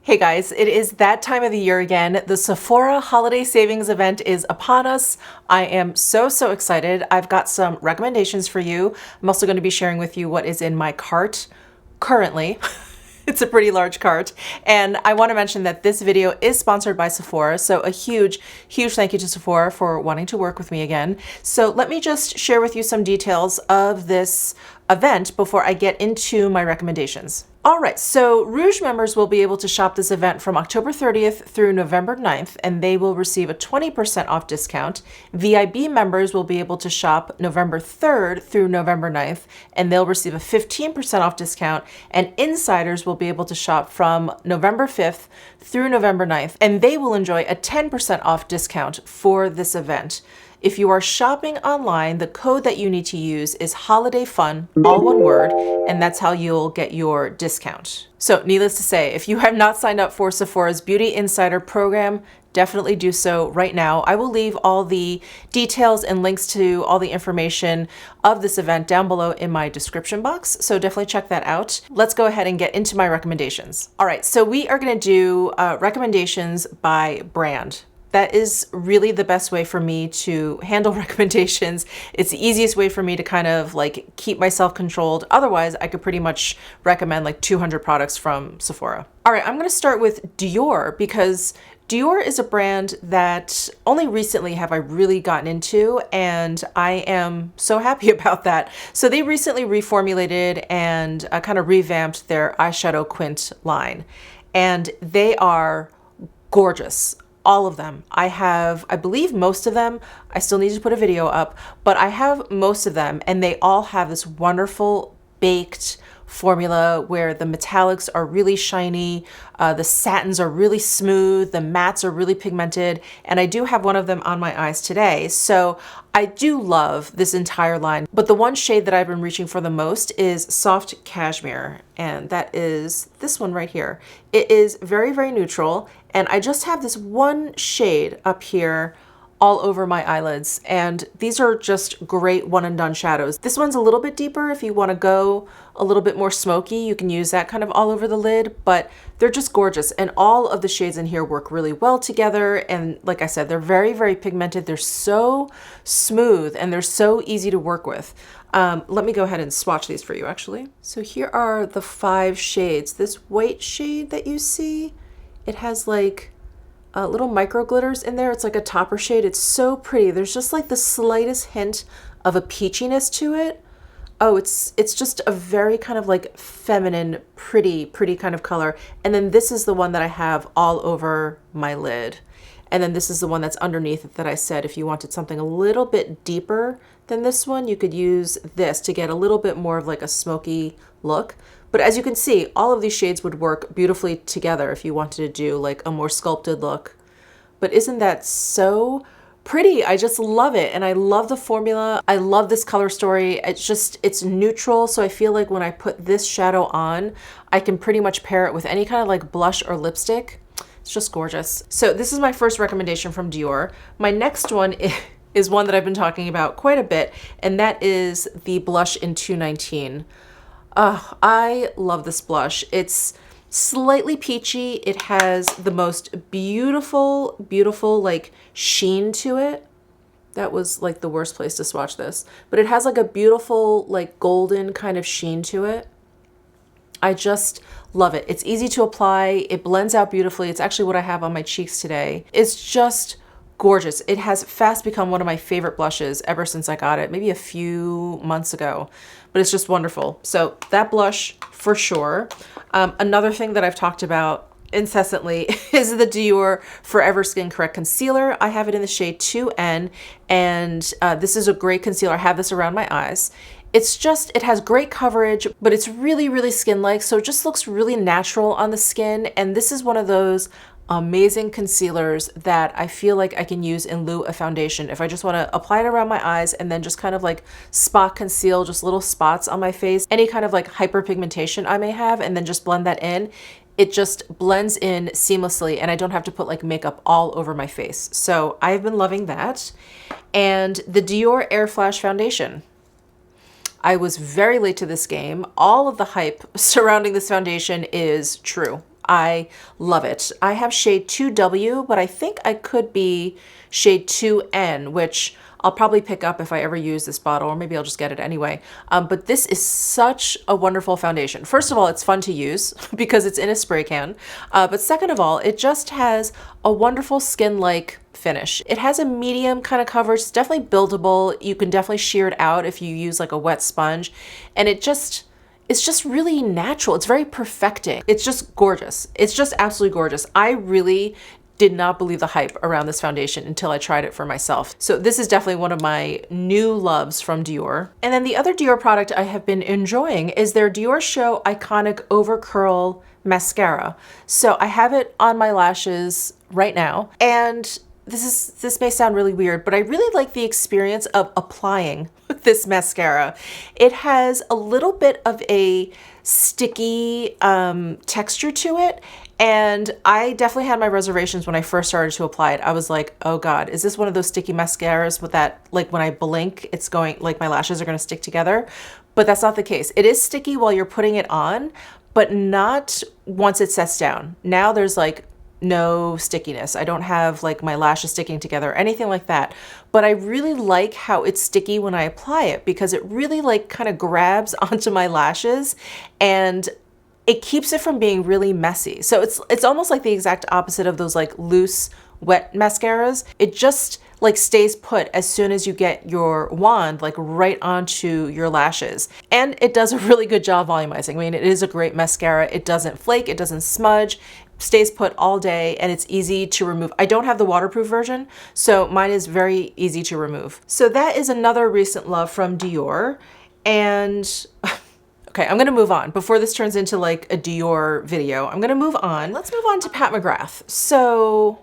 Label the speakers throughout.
Speaker 1: Hey guys, it is that time of the year again. The Sephora holiday savings event is upon us. I am so excited. I've got some recommendations for you. I'm also going to be sharing with you what is in my cart currently. It's a pretty large cart. And I want to mention that this video is sponsored by Sephora. So a huge thank you to Sephora for wanting to work with me again. So let me just share with you some details of this event before I get into my recommendations. All right, so Rouge members will be able to shop this event from October 30th through November 9th, and they will receive a 20% off discount. VIB members will be able to shop November 3rd through November 9th, and they'll receive a 15% off discount. And insiders will be able to shop from November 5th through November 9th, and they will enjoy a 10% off discount for this event. If you are shopping online, the code that you need to use is HOLIDAYFUN, all one word, and that's how you'll get your discount. So needless to say, if you have not signed up for Sephora's Beauty Insider program, definitely do so right now. I will leave all the details and links to all the information of this event down below in my description box, so definitely check that out. Let's go ahead and get into my recommendations. All right, so we are gonna do recommendations by brand. That is really the best way for me to handle recommendations. It's the easiest way for me to kind of like keep myself controlled. Otherwise, I could pretty much recommend like 200 products from Sephora. All right, I'm gonna start with Dior because Dior is a brand that only recently have I really gotten into, and I am so happy about that. So they recently reformulated and kind of revamped their eyeshadow quint line, and they are gorgeous. All of them. I believe most of them. I still need to put a video up, but I have most of them, and they all have this wonderful baked formula where the metallics are really shiny, the satins are really smooth, the mattes are really pigmented, and I do have one of them on my eyes today. So I do love this entire line, but the one shade that I've been reaching for the most is Soft Cashmere, and that is this one right here. It is very neutral, and I just have this one shade up here all over my eyelids, and these are just great one and done shadows. This one's a little bit deeper. If you want to go a little bit more smoky, you can use that kind of all over the lid, but they're just gorgeous, and all of the shades in here work really well together. And like I said, they're very pigmented. They're so smooth and they're so easy to work with. Let me go ahead and swatch these for you actually. So here are the 5 shades. This white shade that you see, it has like little micro glitters in there. It's like a topper shade. It's so pretty. There's just like the slightest hint of a peachiness to it. Oh, it's just a very kind of like feminine, pretty kind of color. And then this is the one that I have all over my lid. And then this is the one that's underneath it that I said if you wanted something a little bit deeper than this one, you could use this to get a little bit more of like a smoky look. But as you can see, all of these shades would work beautifully together if you wanted to do like a more sculpted look. But isn't that so pretty? I just love it. And I love the formula. I love this color story. It's neutral. So I feel like when I put this shadow on, I can pretty much pair it with any kind of like blush or lipstick. It's just gorgeous. So this is my first recommendation from Dior. My next one is one that I've been talking about quite a bit, and that is the blush in 219. I love this blush. It's slightly peachy. It has the most beautiful like sheen to it. That was like the worst place to swatch this, but it has like a beautiful like golden kind of sheen to it. I just love it. It's easy to apply. It blends out beautifully. It's actually what I have on my cheeks today. It's just gorgeous. It has fast become one of my favorite blushes ever since I got it, maybe a few months ago, but it's just wonderful. So that blush for sure. Another thing that I've talked about incessantly is the Dior Forever Skin Correct Concealer. I have it in the shade 2N, and this is a great concealer. I have this around my eyes. It has great coverage, but it's really skin-like, so it just looks really natural on the skin. And this is one of those amazing concealers that I feel like I can use in lieu of foundation. If I just want to apply it around my eyes and then just kind of like spot conceal just little spots on my face, any kind of like hyperpigmentation I may have, and then just blend that in, it just blends in seamlessly and I don't have to put like makeup all over my face. So I've been loving that. And the Dior Air Flash Foundation. I was very late to this game. All of the hype surrounding this foundation is true. I love it. I have shade 2W, but I think I could be shade 2N, which I'll probably pick up if I ever use this bottle, or maybe I'll just get it anyway. But this is such a wonderful foundation. First of all, it's fun to use because it's in a spray can. But second of all, it just has a wonderful skin-like finish. It has a medium kind of coverage. It's definitely buildable. You can definitely shear it out if you use like a wet sponge. And it's just really natural. It's very perfecting. It's just gorgeous. It's just absolutely gorgeous. I really did not believe the hype around this foundation until I tried it for myself. So this is definitely one of my new loves from Dior. And then the other Dior product I have been enjoying is their Dior Show Iconic Over Curl Mascara. So I have it on my lashes right now. And this may sound really weird, but I really like the experience of applying this mascara. It has a little bit of a sticky texture to it. And I definitely had my reservations when I first started to apply it. I was like, oh God, is this one of those sticky mascaras with that, like when I blink, it's going, like my lashes are gonna stick together? But that's not the case. It is sticky while you're putting it on, but not once it sets down. Now there's like no stickiness. I don't have like my lashes sticking together or anything like that. But I really like how it's sticky when I apply it because it really like kind of grabs onto my lashes and it keeps it from being really messy. So it's almost like the exact opposite of those like loose, wet mascaras. It just like stays put as soon as you get your wand like right onto your lashes. And it does a really good job volumizing. I mean, it is a great mascara. It doesn't flake, it doesn't smudge, stays put all day, and it's easy to remove. I don't have the waterproof version, so mine is very easy to remove. So that is another recent love from Dior. And okay, I'm gonna move on. Before this turns into like a Dior video, I'm gonna move on. Let's move on to Pat McGrath. So,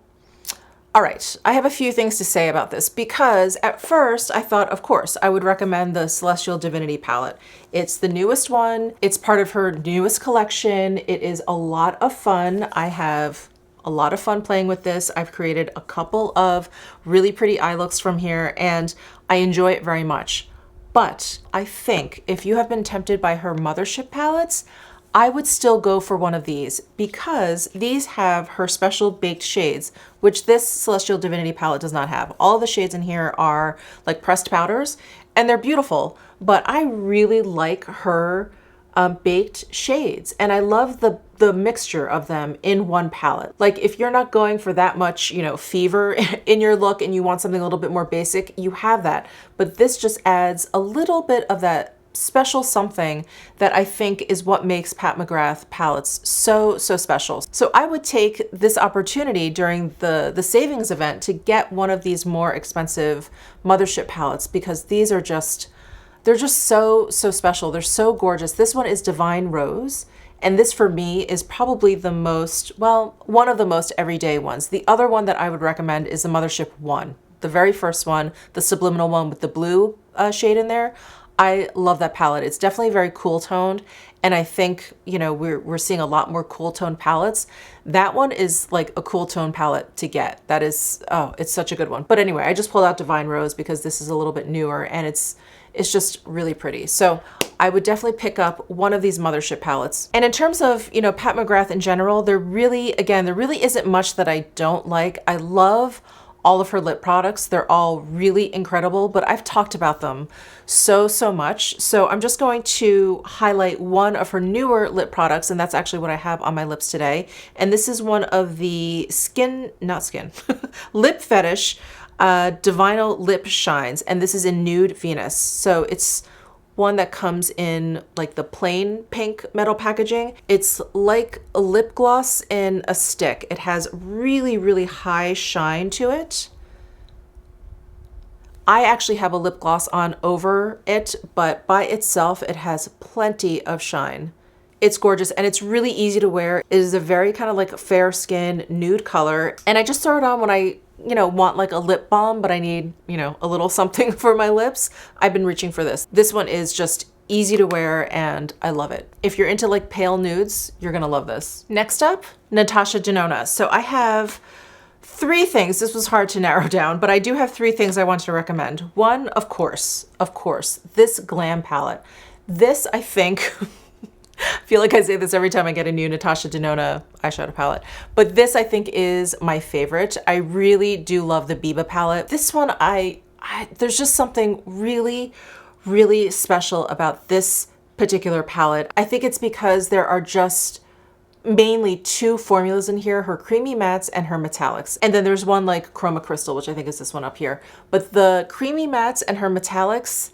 Speaker 1: all right, I have a few things to say about this because at first I thought, of course, I would recommend the Celestial Divinity palette. It's the newest one. It's part of her newest collection. It is a lot of fun. I have a lot of fun playing with this. I've created a couple of really pretty eye looks from here and I enjoy it very much. But I think if you have been tempted by her Mothership palettes, I would still go for one of these because these have her special baked shades, which this Celestial Divinity palette does not have. All of the shades in here are like pressed powders and they're beautiful, but I really like her baked shades and I love the mixture of them in one palette. Like if you're not going for that much, you know, fever in your look and you want something a little bit more basic, you have that. But this just adds a little bit of that special something that I think is what makes Pat McGrath palettes so special. So I would take this opportunity during the savings event to get one of these more expensive Mothership palettes because these are just, they're just so special. They're so gorgeous. This one is Divine Rose. And this for me is probably the most, well, one of the most everyday ones. The other one that I would recommend is the Mothership 1. The very first one, the subliminal one with the blue shade in there. I love that palette. It's definitely very cool toned. And I think, you know, we're seeing a lot more cool toned palettes. That one is like a cool tone palette to get. That is, oh, it's such a good one. But anyway, I just pulled out Divine Rose because this is a little bit newer and it's just really pretty. So I would definitely pick up one of these Mothership palettes. And in terms of, you know, Pat McGrath in general, there really isn't much that I don't like. I love all of her lip products. They're all really incredible, but I've talked about them so much. So I'm just going to highlight one of her newer lip products, and that's actually what I have on my lips today. And this is one of the Lip Fetish Divinal Lip Shines, and this is in Nude Venus. So it's one that comes in like the plain pink metal packaging. It's like a lip gloss in a stick. It has really high shine to it. I actually have a lip gloss on over it, but by itself it has plenty of shine. It's gorgeous and it's really easy to wear. It is a very kind of like fair skin nude color. And I just throw it on when I, you know, want like a lip balm, but I need, you know, a little something for my lips. I've been reaching for this. This one is just easy to wear and I love it. If you're into like pale nudes, you're gonna love this. Next up, Natasha Denona. So I have three things. This was hard to narrow down, but I do have three things I want to recommend. One, of course, this Glam palette. This, I think, I feel like I say this every time I get a new Natasha Denona eyeshadow palette. But this I think is my favorite. I really do love the Biba palette. This one, there's just something really, really special about this particular palette. I think it's because there are just mainly two formulas in here, her creamy mattes and her metallics. And then there's one like Chroma Crystal, which I think is this one up here. But the creamy mattes and her metallics,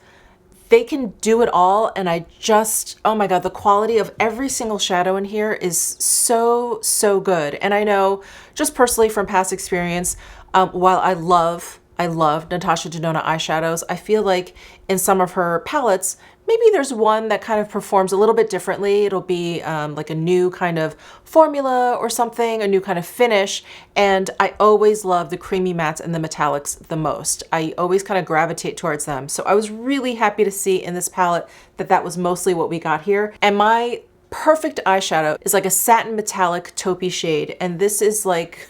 Speaker 1: they can do it all. And I just, oh my God, the quality of every single shadow in here is so, so good. And I know just personally from past experience, while I love Natasha Denona eyeshadows, I feel like in some of her palettes, maybe there's one that kind of performs a little bit differently. It'll be like a new kind of formula or something, a new kind of finish. And I always love the creamy mattes and the metallics the most. I always kind of gravitate towards them. So I was really happy to see in this palette that that was mostly what we got here. And my perfect eyeshadow is like a satin metallic taupey shade. And this is like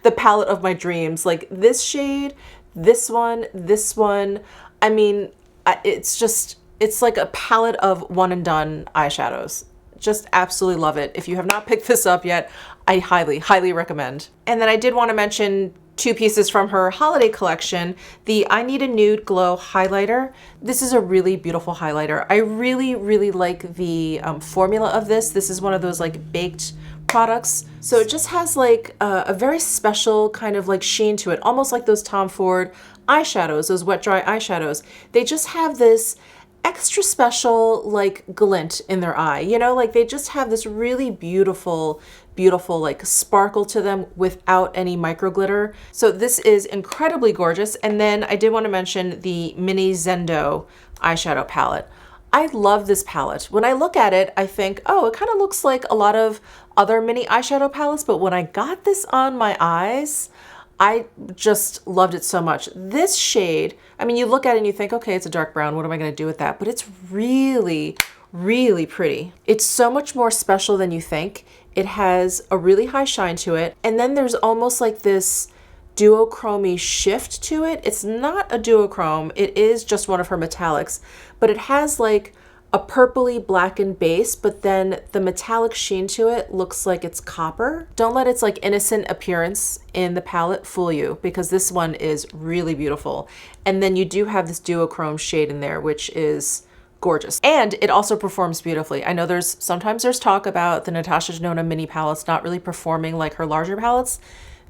Speaker 1: the palette of my dreams. Like this shade, this one. I mean, it's like a palette of one and done eyeshadows. Just absolutely love it. If you have not picked this up yet, I highly, highly recommend. And then I did want to mention two pieces from her holiday collection. The I Need a Nude Glow highlighter. This is a really beautiful highlighter. I really, really like the formula of this. This is one of those like baked products. So it just has like a very special kind of like sheen to it, almost like those Tom Ford eyeshadows, those wet dry eyeshadows. They just have this extra special like glint in their eye, you know, like they just have this really beautiful like sparkle to them without any micro glitter. So this is incredibly gorgeous. And then I did want to mention the Mini Zendo eyeshadow palette. I love this palette. When I look at it, I think, oh, it kind of looks like a lot of other mini eyeshadow palettes, but when I got this on my eyes, I just loved it so much. This shade, I mean, you look at it and you think, okay, it's a dark brown. What am I going to do with that? But it's really, really pretty. It's so much more special than you think. It has a really high shine to it. And then there's almost like this duochrome shift to it. It's not a duochrome. It is just one of her metallics, but it has like a purpley blackened base, but then the metallic sheen to it looks like it's copper. Don't let its like innocent appearance in the palette fool you, because this one is really beautiful. And then you do have this duochrome shade in there, which is gorgeous. And it also performs beautifully. I know sometimes there's talk about the Natasha Denona mini palettes not really performing like her larger palettes.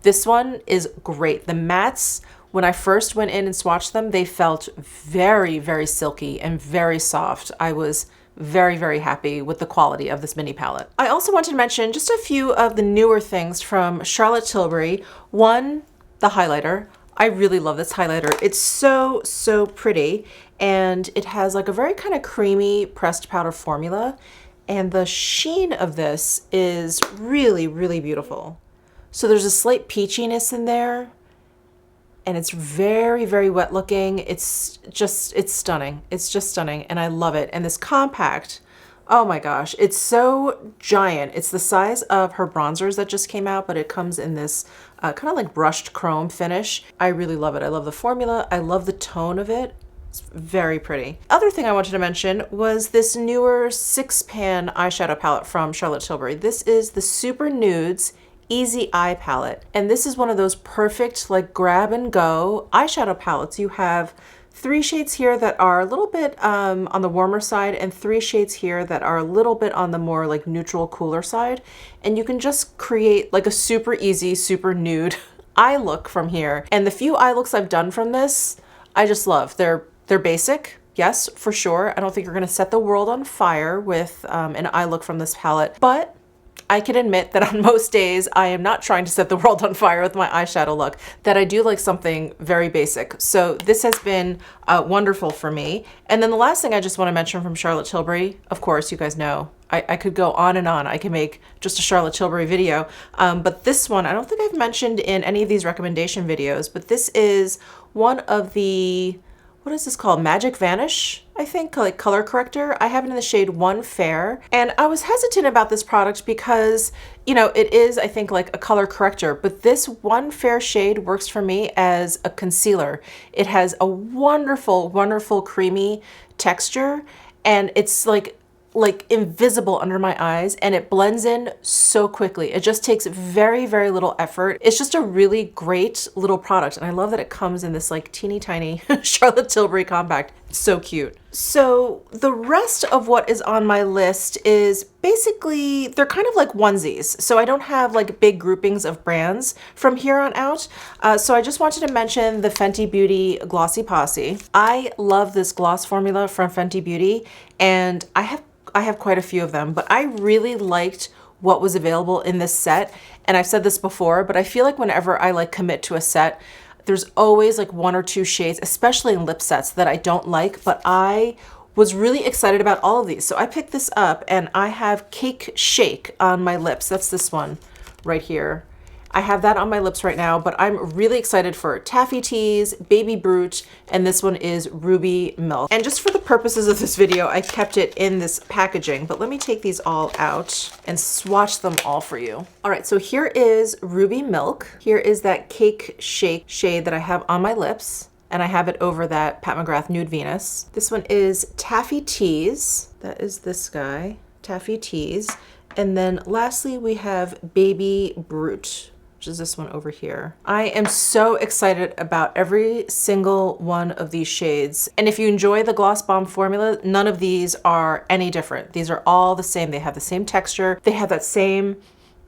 Speaker 1: This one is great. The mattes, when I first went in and swatched them, they felt very, very silky and very soft. I was very, very happy with the quality of this mini palette. I also wanted to mention just a few of the newer things from Charlotte Tilbury. One, the highlighter. I really love this highlighter. It's so, so pretty. And it has like a very kind of creamy pressed powder formula. And the sheen of this is really, really beautiful. So there's a slight peachiness in there. And it's very, very wet looking. It's stunning. It's just stunning. And I love it. And this compact, oh my gosh, it's so giant. It's the size of her bronzers that just came out, but it comes in this kind of like brushed chrome finish. I really love it. I love the formula. I love the tone of it. It's very pretty. Other thing I wanted to mention was this newer 6-pan eyeshadow palette from Charlotte Tilbury. This is the Super Nudes Easy Eye palette. And this is one of those perfect like grab and go eyeshadow palettes. You have 3 shades here that are a little bit on the warmer side and 3 shades here that are a little bit on the more like neutral, cooler side. And you can just create like a super easy, super nude eye look from here. And the few eye looks I've done from this, I just love. They're basic. Yes, for sure. I don't think you're gonna set the world on fire with an eye look from this palette, but I can admit that on most days, I am not trying to set the world on fire with my eyeshadow look, that I do like something very basic. So this has been wonderful for me. And then the last thing I just want to mention from Charlotte Tilbury, of course, you guys know, I could go on and on. I can make just a Charlotte Tilbury video. But this one, I don't think I've mentioned in any of these recommendation videos, but this is one of the, what is this called? Magic Vanish, I think, like color corrector. I have it in the shade 1 Fair. And I was hesitant about this product because, you know, it is, I think, like a color corrector, but this 1 Fair shade works for me as a concealer. It has a wonderful, wonderful creamy texture. And it's like like invisible under my eyes, and it blends in so quickly. It just takes very, very little effort. It's just a really great little product. And I love that it comes in this like teeny tiny Charlotte Tilbury compact. It's so cute. So the rest of what is on my list is basically, they're kind of like onesies. So I don't have like big groupings of brands from here on out. So I just wanted to mention the Fenty Beauty Glossy Posse. I love this gloss formula from Fenty Beauty, and I have quite a few of them, but I really liked what was available in this set. And I've said this before, but I feel like whenever I like commit to a set, there's always like one or two shades, especially in lip sets, that I don't like, but I was really excited about all of these. So I picked this up, and I have Cake Shake on my lips. That's this one right here. I have that on my lips right now, but I'm really excited for Taffy Tease, Baby Brute, and this one is Ruby Milk. And just for the purposes of this video, I kept it in this packaging, but let me take these all out and swatch them all for you. All right, so here is Ruby Milk. Here is that Cake Shake shade that I have on my lips, and I have it over that Pat McGrath Nude Venus. This one is Taffy Tease. That is this guy, Taffy Tease. And then lastly, we have Baby Brute, which is this one over here. I am so excited about every single one of these shades. And if you enjoy the Gloss Bomb formula, none of these are any different. These are all the same. They have the same texture. They have that same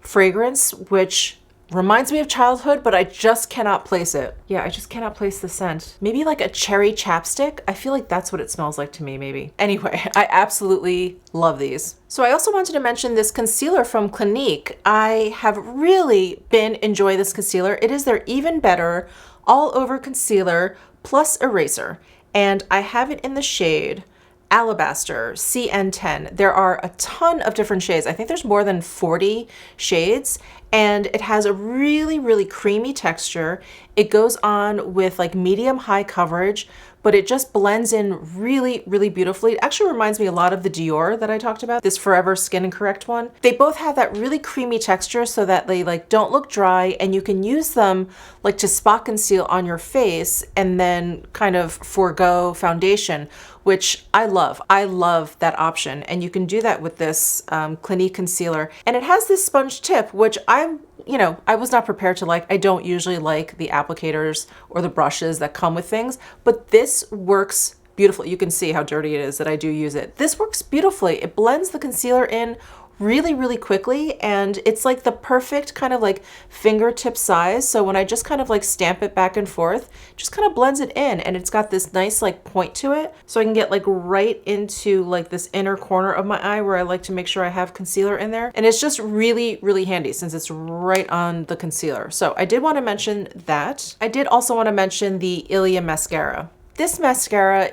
Speaker 1: fragrance, which reminds me of childhood, but I just cannot place it. Yeah, I just cannot place the scent. Maybe like a cherry chapstick. I feel like that's what it smells like to me, maybe. Anyway, I absolutely love these. So I also wanted to mention this concealer from Clinique. I have really been enjoying this concealer. It is their Even Better All Over Concealer Plus Eraser. And I have it in the shade Alabaster CN10. There are a ton of different shades. I think there's more than 40 shades, and it has a really, really creamy texture. It goes on with like medium high coverage, but it just blends in really, really beautifully. It actually reminds me a lot of the Dior that I talked about, this Forever Skin and Correct one. They both have that really creamy texture so that they like don't look dry, and you can use them like to spot conceal on your face and then kind of forego foundation, which I love. I love that option. And you can do that with this Clinique concealer. And it has this sponge tip, which I was not prepared to like. I don't usually like the applicators or the brushes that come with things, but this works beautifully. You can see how dirty it is that I do use it. This works beautifully. It blends the concealer in really, really quickly, and it's like the perfect kind of like fingertip size. So when I just kind of like stamp it back and forth, just kind of blends it in, and it's got this nice like point to it. So I can get like right into like this inner corner of my eye where I like to make sure I have concealer in there. And it's just really, really handy since it's right on the concealer. So I did want to mention that. I did also want to mention the Ilia mascara. This mascara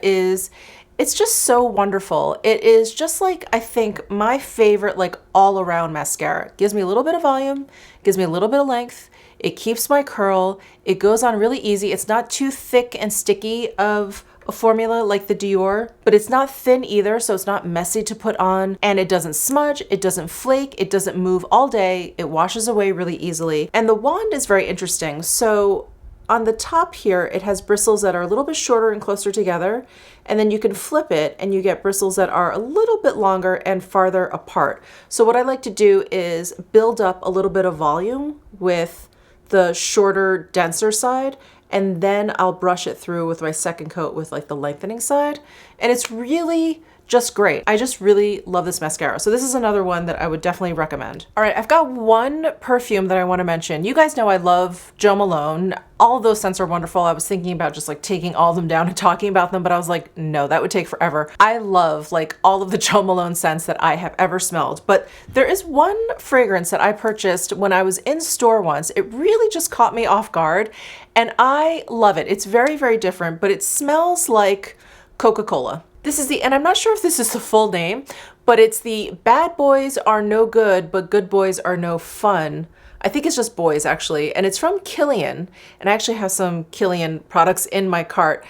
Speaker 1: it's just so wonderful. It is just like, I think, my favorite like all around mascara. It gives me a little bit of volume, gives me a little bit of length. It keeps my curl. It goes on really easy. It's not too thick and sticky of a formula like the Dior, but it's not thin either, so it's not messy to put on. And it doesn't smudge, it doesn't flake, it doesn't move all day. It washes away really easily. And the wand is very interesting. So on the top here, it has bristles that are a little bit shorter and closer together, and then you can flip it and you get bristles that are a little bit longer and farther apart. So what I like to do is build up a little bit of volume with the shorter, denser side, and then I'll brush it through with my second coat with like the lengthening side. And it's really just great. I just really love this mascara. So this is another one that I would definitely recommend. All right, I've got one perfume that I want to mention. You guys know I love Jo Malone. All of those scents are wonderful. I was thinking about just like taking all of them down and talking about them, but I was like, no, that would take forever. I love like all of the Jo Malone scents that I have ever smelled, but there is one fragrance that I purchased when I was in store once. It really just caught me off guard, and I love it. It's very, very different, but it smells like Coca-Cola. This is and I'm not sure if this is the full name, but it's the Bad Boys Are No Good, but Good Boys Are No Fun. I think it's just boys actually, and it's from Kilian, and I actually have some Kilian products in my cart.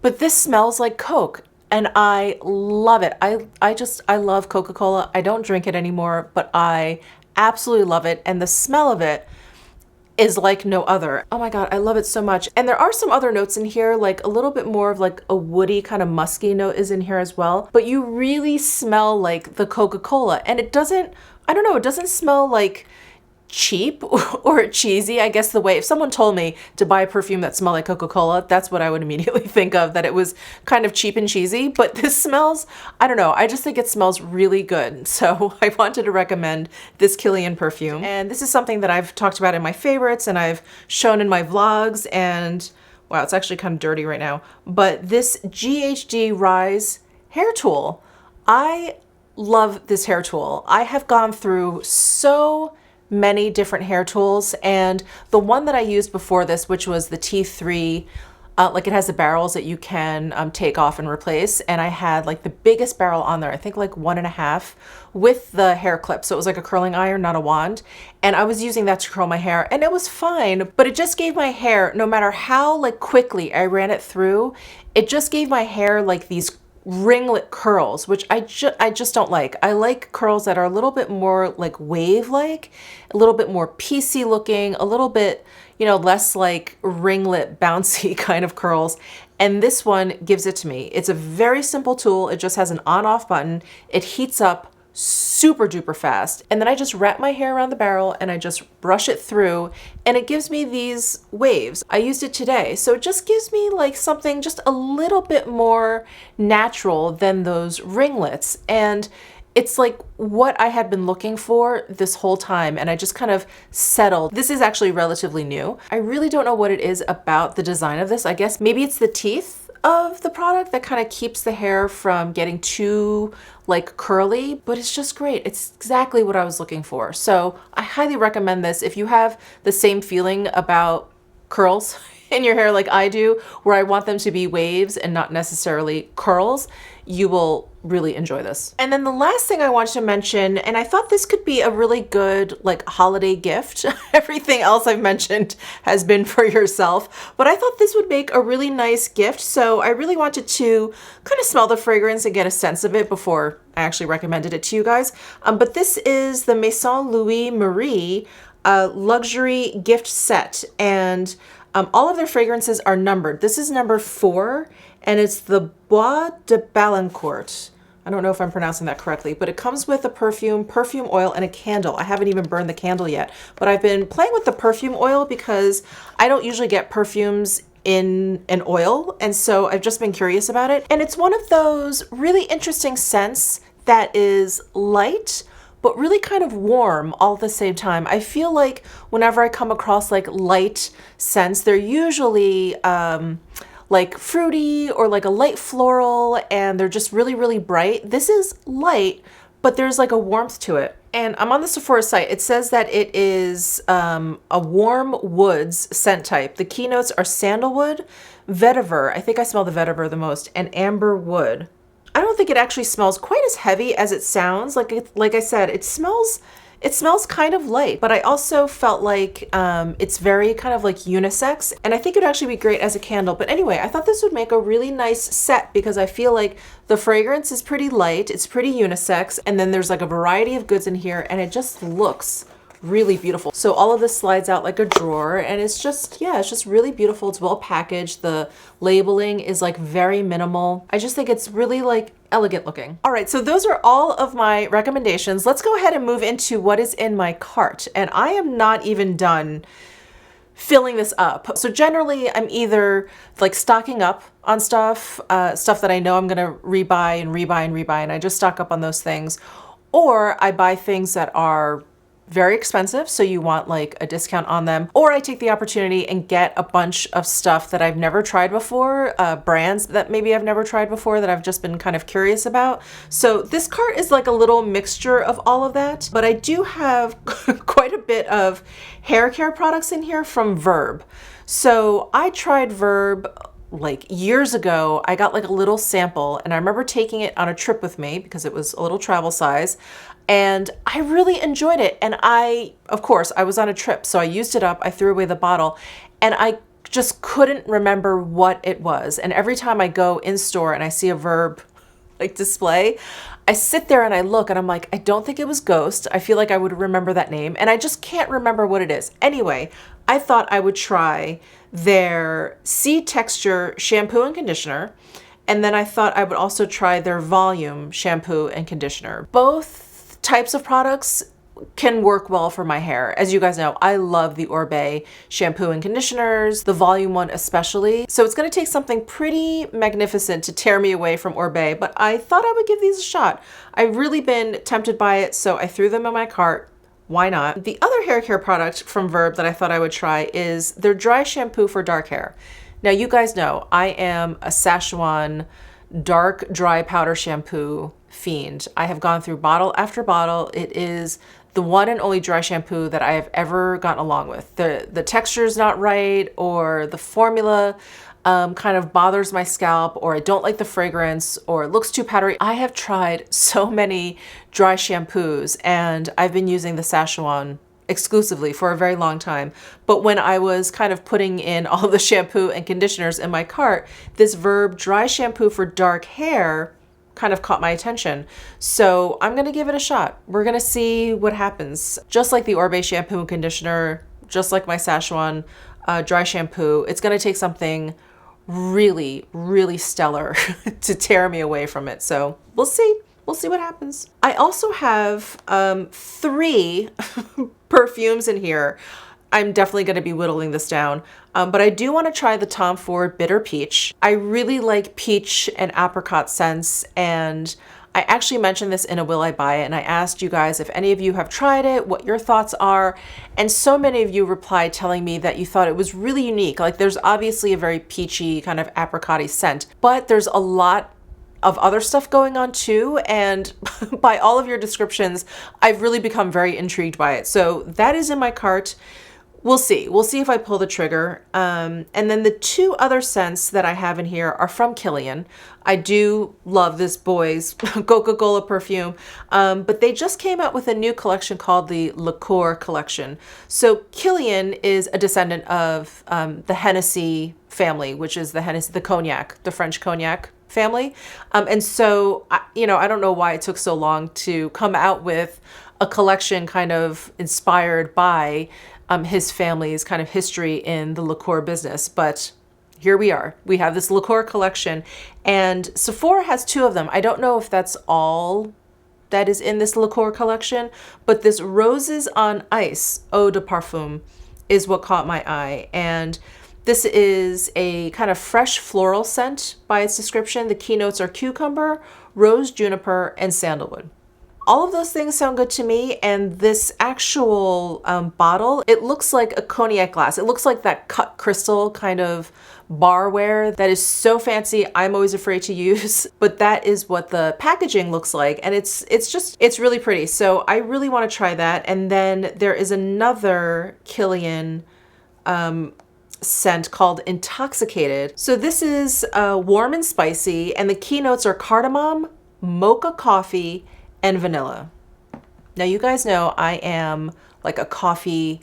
Speaker 1: But this smells like Coke, and I love it. I love Coca-Cola. I don't drink it anymore, but I absolutely love it, and the smell of it, is like no other. Oh my God, I love it so much. And there are some other notes in here, like a little bit more of like a woody kind of musky note is in here as well. But you really smell like the Coca-Cola, and it doesn't, I don't know, it doesn't smell like cheap or cheesy. I guess the way, if someone told me to buy a perfume that smelled like Coca-Cola, that's what I would immediately think of, that it was kind of cheap and cheesy. But this smells, I don't know, I just think it smells really good. So I wanted to recommend this Kilian perfume. And this is something that I've talked about in my favorites and I've shown in my vlogs. And wow, it's actually kind of dirty right now. But this GHD Rise hair tool, I love this hair tool. I have gone through so many different hair tools, and the one that I used before this, which was the T3, like it has the barrels that you can take off and replace, and I had like the biggest barrel on there, I think like 1.5, with the hair clip, so it was like a curling iron, not a wand, and I was using that to curl my hair, and it was fine, but it just gave my hair, no matter how like quickly I ran it through, it just gave my hair like these ringlet curls, which I just don't like. I like curls that are a little bit more like wave-like, a little bit more piecey looking, a little bit, you know, less like ringlet bouncy kind of curls. And this one gives it to me. It's a very simple tool. It just has an on-off button. It heats up super duper fast. And then I just wrap my hair around the barrel and I just brush it through and it gives me these waves. I used it today. So it just gives me like something just a little bit more natural than those ringlets. And it's like what I had been looking for this whole time, and I just kind of settled. This is actually relatively new. I really don't know what it is about the design of this. I guess maybe it's the teeth of the product that kind of keeps the hair from getting too like curly, but it's just great. It's exactly what I was looking for. So I highly recommend this if you have the same feeling about curls in your hair like I do, where I want them to be waves and not necessarily curls. You will really enjoy this. And then the last thing I wanted to mention, and I thought this could be a really good like holiday gift. Everything else I've mentioned has been for yourself, but I thought this would make a really nice gift. So I really wanted to kind of smell the fragrance and get a sense of it before I actually recommended it to you guys. But this is the Maison Louis Marie luxury gift set, and all of their fragrances are numbered. This is number 4, and it's the Bois de Balancourt. I don't know if I'm pronouncing that correctly, but it comes with a perfume oil, and a candle. I haven't even burned the candle yet, but I've been playing with the perfume oil because I don't usually get perfumes in an oil, and so I've just been curious about it. And it's one of those really interesting scents that is light, but really kind of warm all at the same time. I feel like whenever I come across like light scents, they're usually like fruity or like a light floral, and they're just really, really bright. This is light, but there's like a warmth to it. And I'm on the Sephora site. It says that it is a warm woods scent type. The keynotes are sandalwood, vetiver, I think I smell the vetiver the most, and amber wood. I don't think it actually smells quite as heavy as it sounds. Like I said, it smells kind of light, but I also felt like it's very kind of like unisex, and I think it'd actually be great as a candle. But anyway, I thought this would make a really nice set because I feel like the fragrance is pretty light, it's pretty unisex, and then there's like a variety of goods in here, and it just looks really beautiful. So all of this slides out like a drawer, and it's just, yeah, it's just really beautiful. It's well packaged. The labeling is like very minimal. I just think it's really like elegant looking. All right, so those are all of my recommendations. Let's go ahead and move into what is in my cart. And I am not even done filling this up. So generally I'm either like stocking up on stuff that I know I'm gonna rebuy and rebuy and rebuy, and I just stock up on those things, or I buy things that are very expensive, so you want like a discount on them, or I take the opportunity and get a bunch of stuff that I've never tried before, brands that maybe I've never tried before that I've just been kind of curious about. So this cart is like a little mixture of all of that, but I do have quite a bit of hair care products in here from Verb. So I tried Verb like years ago. I got like a little sample, and I remember taking it on a trip with me because it was a little travel size, and I really enjoyed it. And of course, I was on a trip, so I used it up, I threw away the bottle, and I just couldn't remember what it was. And every time I go in store and I see a Verb like display. I sit there and I look and I'm like, I don't think it was Ghost. I feel like I would remember that name and I just can't remember what it is. Anyway, I thought I would try their Sea Texture shampoo and conditioner. And then I thought I would also try their Volume shampoo and conditioner. Both types of products can work well for my hair. As you guys know, I love the Oribe shampoo and conditioners, the Volume one especially. So it's gonna take something pretty magnificent to tear me away from Oribe, but I thought I would give these a shot. I've really been tempted by it, so I threw them in my cart. Why not? The other hair care product from Verb that I thought I would try is their dry shampoo for dark hair. Now you guys know I am a Szechuan dark dry powder shampoo fiend. I have gone through bottle after bottle. It is the one and only dry shampoo that I have ever gotten along with. The texture is not right, or the formula kind of bothers my scalp, or I don't like the fragrance, or it looks too powdery. I have tried so many dry shampoos and I've been using the Szechuan exclusively for a very long time. But when I was kind of putting in all the shampoo and conditioners in my cart, this Verb dry shampoo for dark hair kind of caught my attention. So I'm gonna give it a shot. We're gonna see what happens. Just like the Oribe shampoo and conditioner, just like my Szechuan dry shampoo, it's gonna take something really, really stellar to tear me away from it. So we'll see. We'll see what happens. I also have 3 perfumes in here. I'm definitely going to be whittling this down, but I do want to try the Tom Ford Bitter Peach. I really like peach and apricot scents, and I actually mentioned this in a Will I Buy It, and I asked you guys if any of you have tried it, what your thoughts are, and so many of you replied telling me that you thought it was really unique. Like, there's obviously a very peachy kind of apricot-y scent, but there's a lot of other stuff going on too, and by all of your descriptions, I've really become very intrigued by it. So that is in my cart. We'll see. We'll see if I pull the trigger. And then the 2 other scents that I have in here are from Kilian. I do love this boy's Coca-Cola perfume, but they just came out with a new collection called the Liqueur collection. So Kilian is a descendant of the Hennessy family, which is the Hennessy, the cognac, the French cognac family. And so, you know, I don't know why it took so long to come out with a collection kind of inspired by his family's kind of history in the liqueur business. But here we are. We have this liqueur collection, and Sephora has 2 of them. I don't know if that's all that is in this liqueur collection, but this Roses on Ice Eau de Parfum is what caught my eye. And this is a kind of fresh floral scent by its description. The keynotes are cucumber, rose, juniper, and sandalwood. All of those things sound good to me, and this actual bottle, it looks like a cognac glass. It looks like that cut crystal kind of barware that is so fancy I'm always afraid to use, but that is what the packaging looks like, and it's really pretty. So I really want to try that. And then there is another Kilian scent called Intoxicated. So this is warm and spicy, and the keynotes are cardamom, mocha coffee, and vanilla. Now you guys know I am like a coffee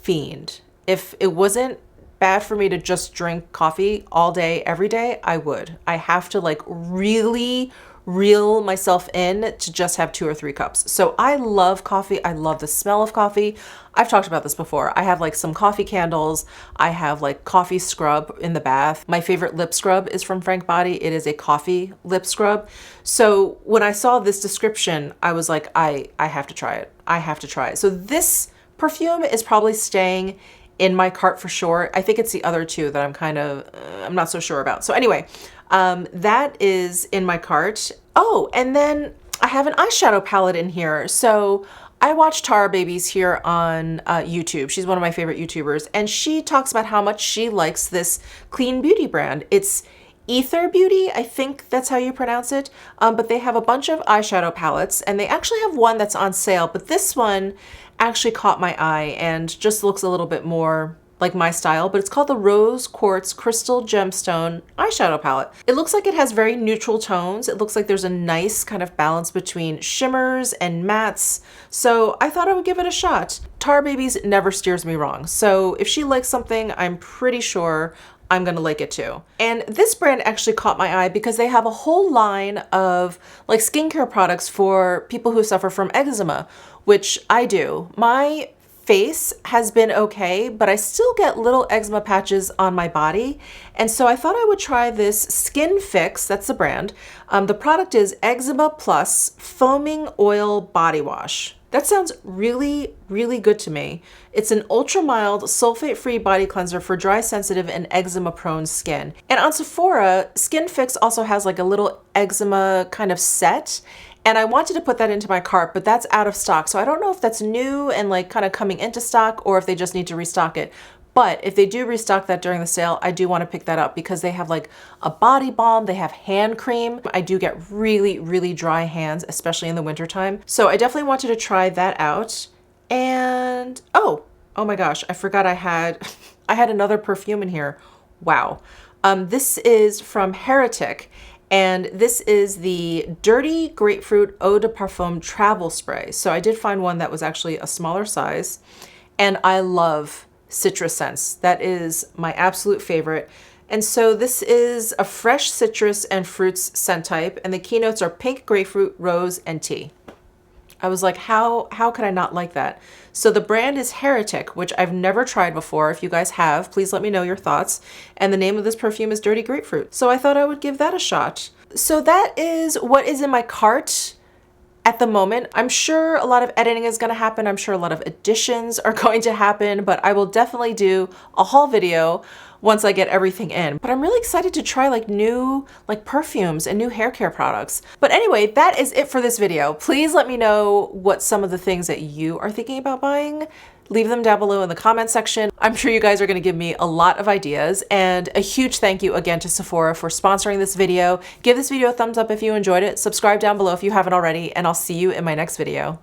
Speaker 1: fiend. If it wasn't bad for me to just drink coffee all day, every day, I would. I have to like really reel myself in to just have 2 or 3 cups. So I love coffee. I love the smell of coffee. I've talked about this before. I have like some coffee candles. I have like coffee scrub in the bath. My favorite lip scrub is from Frank Body. It is a coffee lip scrub. So when I saw this description, I was like, I have to try it. I have to try it. So this perfume is probably staying in my cart for sure. I think it's the other 2 that I'm not so sure about. So anyway, that is in my cart. Oh, and then I have an eyeshadow palette in here. So I watch Tara Babies here on YouTube. She's one of my favorite YouTubers, and she talks about how much she likes this clean beauty brand. It's Ether Beauty, I think that's how you pronounce it. But they have a bunch of eyeshadow palettes, and they actually have one that's on sale, but this one actually caught my eye and just looks a little bit more like my style, but it's called the Rose Quartz Crystal Gemstone Eyeshadow Palette. It looks like it has very neutral tones. It looks like there's a nice kind of balance between shimmers and mattes. So I thought I would give it a shot. Tara Babies never steers me wrong. So if she likes something, I'm pretty sure I'm gonna like it too. And this brand actually caught my eye because they have a whole line of like skincare products for people who suffer from eczema, which I do. My face has been okay, but I still get little eczema patches on my body. And so I thought I would try this Skin Fix, that's the brand. The product is Eczema Plus Foaming Oil Body Wash. That sounds really, really good to me. It's an ultra mild, sulfate-free body cleanser for dry, sensitive, and eczema-prone skin. And on Sephora, Skin Fix also has like a little eczema kind of set. And I wanted to put that into my cart, but that's out of stock. So I don't know if that's new and like kind of coming into stock or if they just need to restock it. But if they do restock that during the sale, I do want to pick that up because they have like a body balm, they have hand cream. I do get really, really dry hands, especially in the wintertime. So I definitely wanted to try that out. And oh my gosh, I forgot I had another perfume in here. Wow. This is from Heretic. And this is the Dirty Grapefruit Eau de Parfum Travel Spray. So I did find one that was actually a smaller size. And I love citrus scents. That is my absolute favorite. And so this is a fresh citrus and fruits scent type. And the keynotes are pink, grapefruit, rose, and tea. I was like, how could I not like that? So the brand is Heretic, which I've never tried before. If you guys have, please let me know your thoughts. And the name of this perfume is Dirty Grapefruit. So I thought I would give that a shot. So that is what is in my cart at the moment. I'm sure a lot of editing is going to happen. I'm sure a lot of additions are going to happen, but I will definitely do a haul video once I get everything in. But I'm really excited to try like new perfumes and new hair care products. But anyway, that is it for this video. Please let me know what some of the things that you are thinking about buying. Leave them down below in the comment section. I'm sure you guys are gonna give me a lot of ideas, and a huge thank you again to Sephora for sponsoring this video. Give this video a thumbs up if you enjoyed it, subscribe down below if you haven't already, and I'll see you in my next video.